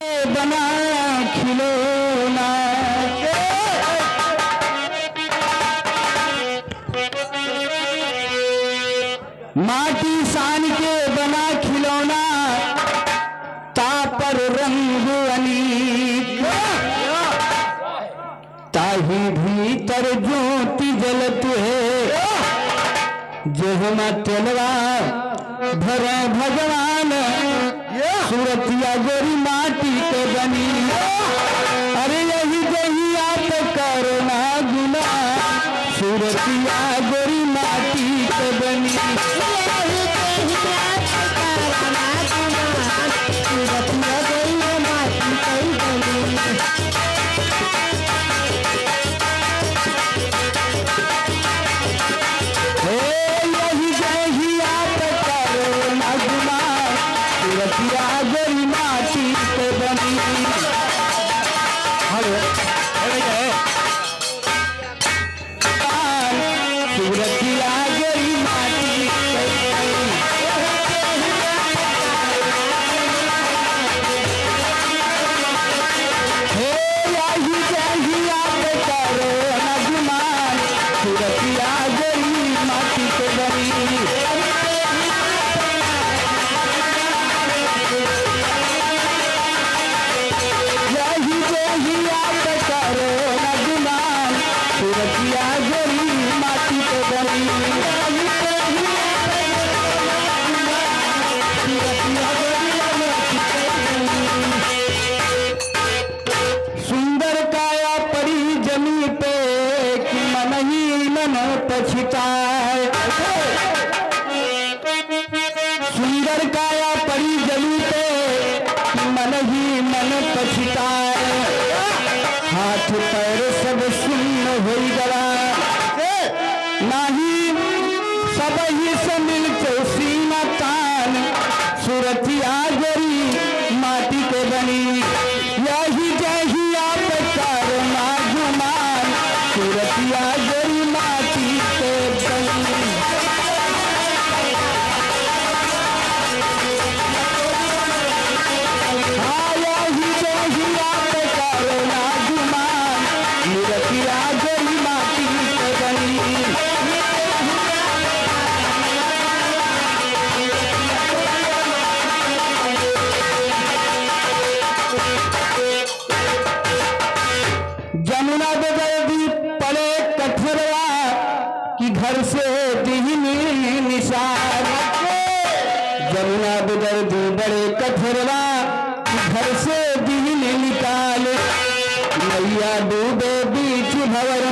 बना खिलौना, माटी सान के बना खिलौना, तापर रंग अनीक, ताही भीतर ज्योति जलत है, जेहमा तेलवा भरे भगवान, सूरतिया गोरी माटी के बनी। अरे यही जही आप करो ना गुना, सूरतिया गोरी माटी के बनी। सुंदर काया पड़ी जमी पे, मन ही मन पछताए, हाथ पैर सब सुन्न हो गया, नाही सब ही से मिल सीना तान, सूरतिया गोरी माटी के बनी। यही जही आप करो ना गुमान, सूरतिया गोरी माटी के बनी। जमुना बदलती पड़े कठरवा कि घर से दीनी निशान, जमुना बदलती बड़े कठरवा कि घर से दीनी निकाल, मैया डूबे बीच भवर